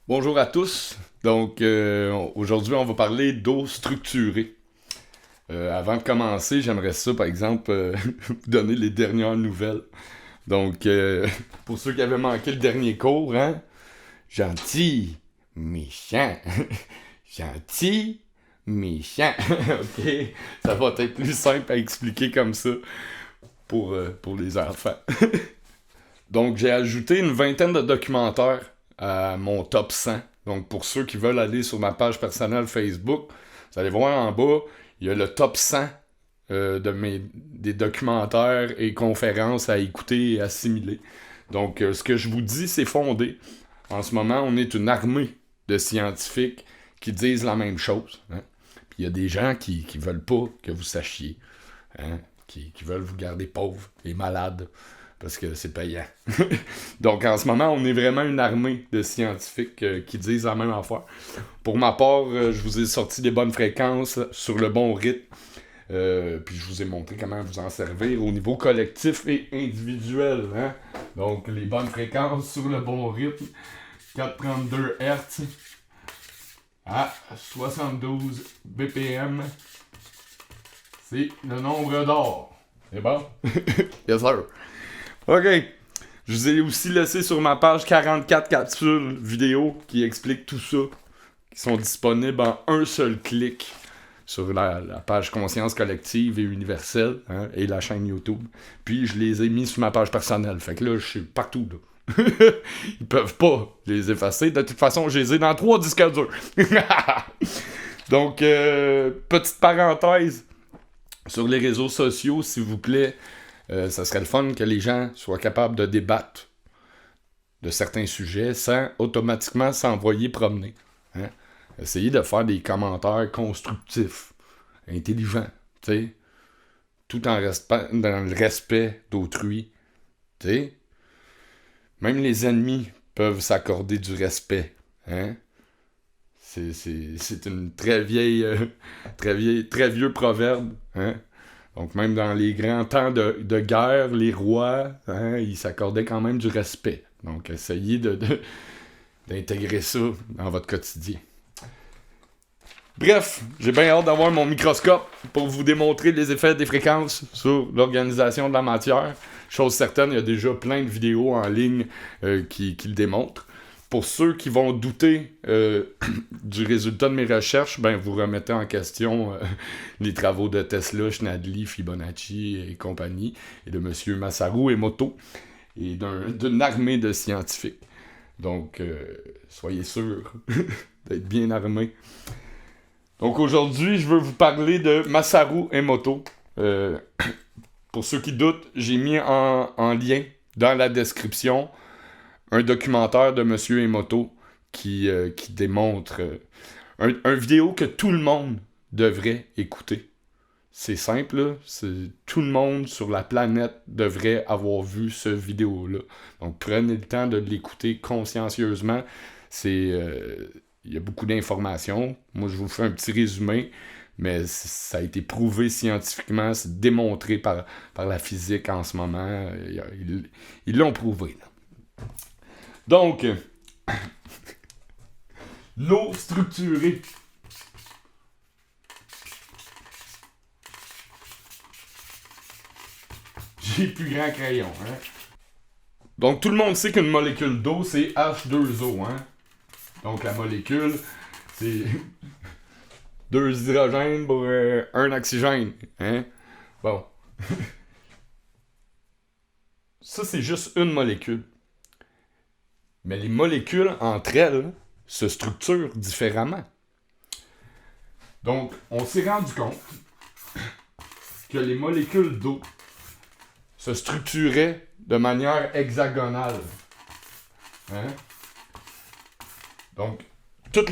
Bonjour à tous. Donc, aujourd'hui, on va parler d'eau structurée. Avant de commencer, j'aimerais ça, par exemple, vous donner les dernières nouvelles. Donc, pour ceux qui avaient manqué le dernier cours, hein, gentil, méchant, gentil, méchant. Ok, ça va être plus simple à expliquer comme ça pour les enfants. Donc, j'ai ajouté une vingtaine de documentaires à mon top 100. Donc, pour ceux qui veulent aller sur ma page personnelle Facebook, vous allez voir en bas, il y a le top 100 des documentaires et conférences à écouter et assimiler. Donc, ce que je vous dis, c'est fondé. En ce moment, on est une armée de scientifiques qui disent la même chose. Hein. Puis il y a des gens qui veulent pas que vous sachiez. Hein, qui veulent vous garder pauvres et malades parce que c'est payant. Donc en ce moment, on est vraiment une armée de scientifiques qui disent la même affaire. Pour ma part, je vous ai sorti des bonnes fréquences sur le bon rythme. Puis je vous ai montré comment vous en servir au niveau collectif et individuel. Hein? Donc les bonnes fréquences sur le bon rythme. 432 Hz à 72 BPM. C'est le nombre d'or. C'est bon? Yes sir. OK. Je vous ai aussi laissé sur ma page 44 capsules vidéo qui expliquent tout ça, qui sont disponibles en un seul clic sur la page Conscience collective et universelle, hein, et la chaîne YouTube. Puis je les ai mis sur ma page personnelle. Fait que là, je suis partout, là. Ils peuvent pas les effacer. De toute façon, je les ai dans 3 disques durs. Donc, petite parenthèse sur les réseaux sociaux, s'il vous plaît. Ça serait le fun que les gens soient capables de débattre de certains sujets sans automatiquement s'envoyer promener. Hein? Essayez de faire des commentaires constructifs, intelligents, t'sais, tout en restant dans le respect d'autrui. T'sais. Même les ennemis peuvent s'accorder du respect. Hein? C'est une très vieille, très vieux proverbe. Hein? Donc même dans les grands temps de guerre, les rois, hein, ils s'accordaient quand même du respect. Donc essayez d'intégrer ça dans votre quotidien. Bref, j'ai bien hâte d'avoir mon microscope pour vous démontrer les effets des fréquences sur l'organisation de la matière. Chose certaine, il y a déjà plein de vidéos en ligne qui le démontrent. Pour ceux qui vont douter du résultat de mes recherches, ben vous remettez en question les travaux de Tesla, Schnadli, Fibonacci et compagnie, et de M. Masaru Emoto, et d'une armée de scientifiques. Donc, soyez sûrs d'être bien armés. Donc aujourd'hui, je veux vous parler de Masaru Emoto. Pour ceux qui doutent, j'ai mis en lien dans la description un documentaire de M. Emoto qui démontre un vidéo que tout le monde devrait écouter. C'est simple, là. Tout le monde sur la planète devrait avoir vu ce vidéo-là. Donc prenez le temps de l'écouter consciencieusement. Il y a beaucoup d'informations. Moi, je vous fais un petit résumé, mais ça a été prouvé scientifiquement, c'est démontré par la physique en ce moment. Ils l'ont prouvé, là. Donc, l'eau structurée. J'ai plus grand crayon, hein. Donc, tout le monde sait qu'une molécule d'eau, c'est H2O, hein. Donc, la molécule, c'est 2 hydrogènes pour un oxygène, hein. Bon. Ça, c'est juste une molécule. Mais les molécules, entre elles, se structurent différemment. Donc, on s'est rendu compte que les molécules d'eau se structuraient de manière hexagonale. Hein? Donc, toutes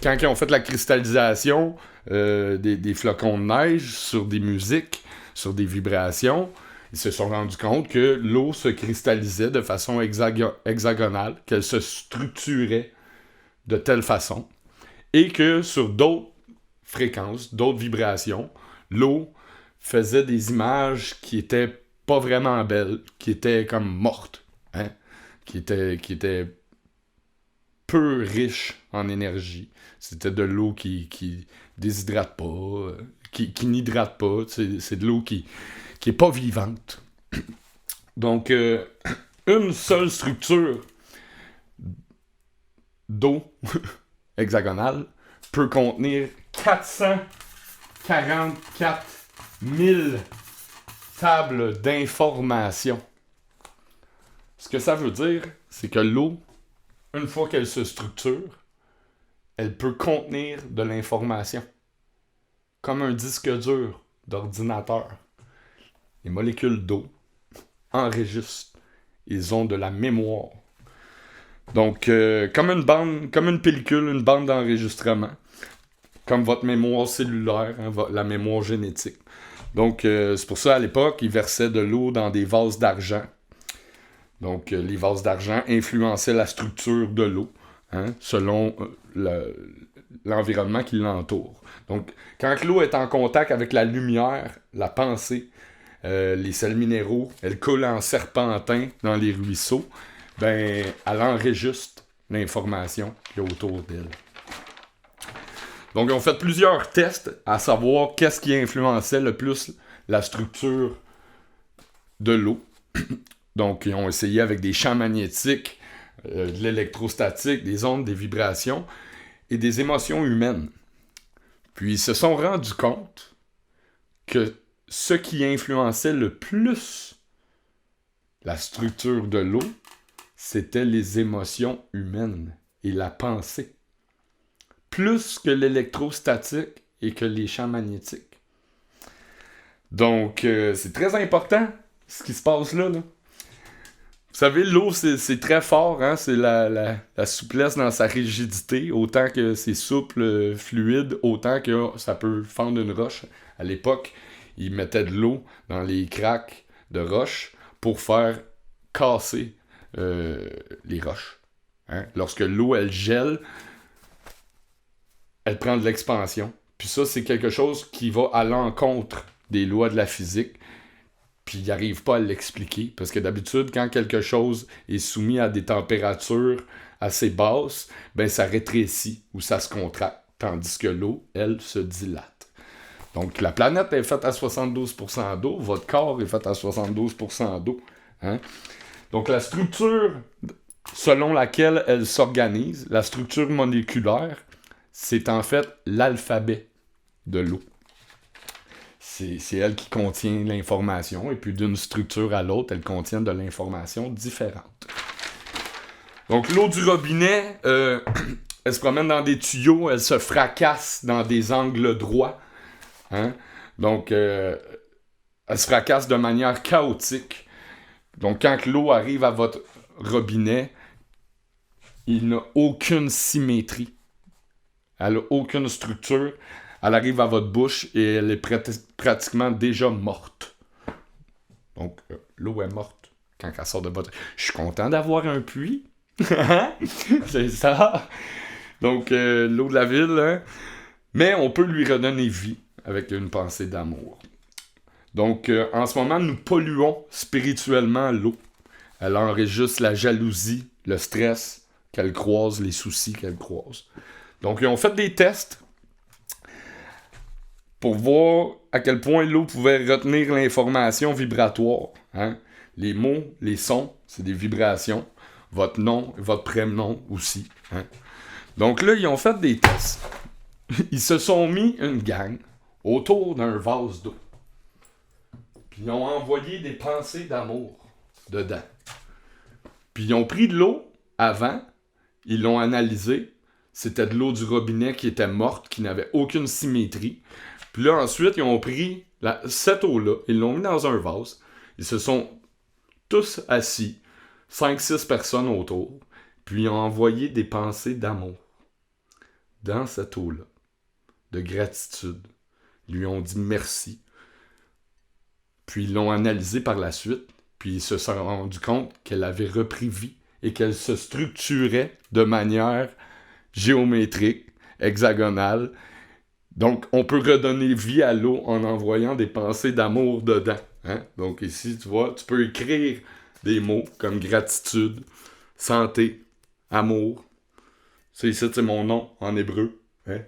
quand ils ont fait la cristallisation des flocons de neige sur des musiques, sur des vibrations, ils se sont rendus compte que l'eau se cristallisait de façon hexagonale, qu'elle se structurait de telle façon, et que sur d'autres fréquences, d'autres vibrations, l'eau faisait des images qui étaient pas vraiment belles, qui étaient comme mortes, hein? qui étaient peu riche en énergie. C'était de l'eau qui déshydrate pas, qui n'hydrate pas. C'est de l'eau qui est pas vivante. Donc, une seule structure d'eau hexagonale peut contenir 444 000 tables d'information. Ce que ça veut dire, c'est que l'eau, une fois qu'elle se structure, elle peut contenir de l'information. Comme un disque dur d'ordinateur. Les molécules d'eau enregistrent. Ils ont de la mémoire. Donc, comme une pellicule, une bande d'enregistrement. Comme votre mémoire cellulaire, la mémoire génétique. Donc, c'est pour ça, à l'époque, ils versaient de l'eau dans des vases d'argent. Donc, les vases d'argent influençaient la structure de l'eau, selon l'environnement qui l'entoure. Donc, quand l'eau est en contact avec la lumière, la pensée, les sels minéraux, elle coule en serpentin dans les ruisseaux, ben, elle enregistre l'information qu'il y a autour d'elle. Donc, ils ont fait plusieurs tests à savoir qu'est-ce qui influençait le plus la structure de l'eau. Donc, ils ont essayé avec des champs magnétiques, de l'électrostatique, des ondes, des vibrations et des émotions humaines. Puis, ils se sont rendus compte que ce qui influençait le plus la structure de l'eau, c'était les émotions humaines et la pensée. Plus que l'électrostatique et que les champs magnétiques. Donc, c'est très important ce qui se passe là. Vous savez, l'eau, c'est très fort, hein? C'est la souplesse dans sa rigidité, autant que c'est souple, fluide, autant que ça peut fendre une roche. À l'époque, ils mettaient de l'eau dans les craques de roche pour faire casser les roches. Hein? Lorsque l'eau, elle gèle, elle prend de l'expansion. Puis ça, c'est quelque chose qui va à l'encontre des lois de la physique. Puis ils n'arrivent pas à l'expliquer. Parce que d'habitude, quand quelque chose est soumis à des températures assez basses, ben ça rétrécit ou ça se contracte. Tandis que l'eau, elle, se dilate. Donc la planète est faite à 72% d'eau. Votre corps est fait à 72% d'eau. Hein? Donc la structure selon laquelle elle s'organise, la structure moléculaire, c'est en fait l'alphabet de l'eau. C'est elle qui contient l'information, et puis d'une structure à l'autre, elle contient de l'information différente. Donc l'eau du robinet, elle se promène dans des tuyaux, elle se fracasse dans des angles droits. Hein? Donc, elle se fracasse de manière chaotique. Donc, quand l'eau arrive à votre robinet, il n'a aucune symétrie. Elle n'a aucune structure. Elle arrive à votre bouche et elle est pratiquement déjà morte. Donc, l'eau est morte quand elle sort de votre... Je suis content d'avoir un puits. C'est ça. Donc, l'eau de la ville. Hein? Mais on peut lui redonner vie avec une pensée d'amour. Donc, en ce moment, nous polluons spirituellement l'eau. Elle enregistre la jalousie, le stress qu'elle croise, les soucis qu'elle croise. Donc, ils ont fait des tests pour voir à quel point l'eau pouvait retenir l'information vibratoire. Hein? Les mots, les sons, c'est des vibrations. Votre nom et votre prénom aussi. Hein? Donc là, ils ont fait des tests. Ils se sont mis une gang autour d'un vase d'eau. Puis ils ont envoyé des pensées d'amour dedans. Puis ils ont pris de l'eau avant, ils l'ont analysée. C'était de l'eau du robinet qui était morte, qui n'avait aucune symétrie. Puis là, ensuite, ils ont pris cette eau-là, ils l'ont mis dans un vase. Ils se sont tous assis, 5-6 personnes autour, puis ils ont envoyé des pensées d'amour dans cette eau-là, de gratitude. Ils lui ont dit merci. Puis ils l'ont analysée par la suite, puis ils se sont rendus compte qu'elle avait repris vie et qu'elle se structurait de manière géométrique, hexagonale. Donc, on peut redonner vie à l'eau en envoyant des pensées d'amour dedans. Hein? Donc ici, tu vois, tu peux écrire des mots comme gratitude, santé, amour. Ça ici, c'est mon nom en hébreu. Hein?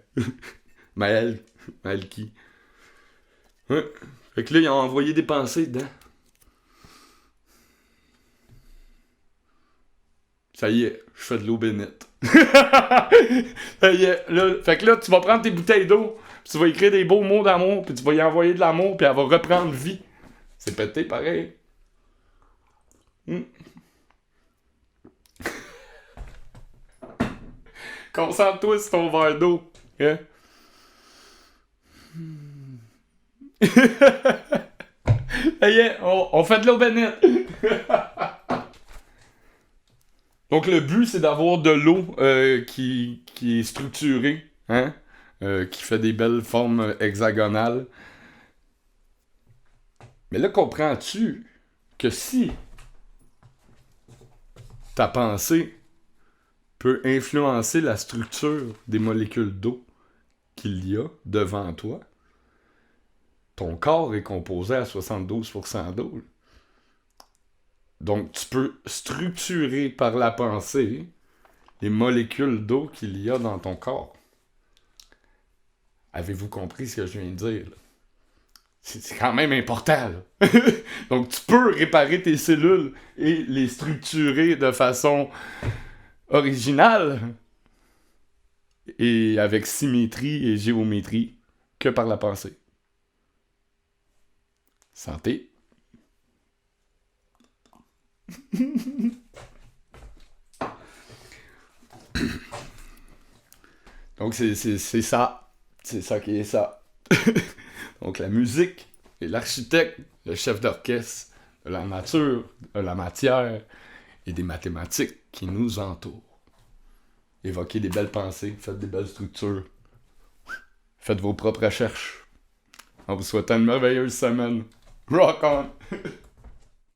Maël. Malki. Ouais. Fait que là, ils ont envoyé des pensées dedans. Ça y est, je fais de l'eau bénite. Ça y est, là, fait que là, tu vas prendre tes bouteilles d'eau, puis tu vas écrire des beaux mots d'amour, puis tu vas y envoyer de l'amour, puis elle va reprendre vie. C'est pété pareil. Concentre-toi sur ton verre d'eau. Hein? Ça y est, on fait de l'eau bénite. Donc le but, c'est d'avoir de l'eau qui est structurée, hein? Qui fait des belles formes hexagonales. Mais là, comprends-tu que si ta pensée peut influencer la structure des molécules d'eau qu'il y a devant toi, ton corps est composé à 72% d'eau. Donc, tu peux structurer par la pensée les molécules d'eau qu'il y a dans ton corps. Avez-vous compris ce que je viens de dire? Là? C'est quand même important. Là. Donc, tu peux réparer tes cellules et les structurer de façon originale et avec symétrie et géométrie que par la pensée. Santé. Donc, c'est ça. C'est ça qui est ça. Donc, la musique est l'architecte, le chef d'orchestre de la nature, de la matière et des mathématiques qui nous entourent. Évoquez des belles pensées, faites des belles structures, faites vos propres recherches. En vous souhaitant une merveilleuse semaine. Rock on!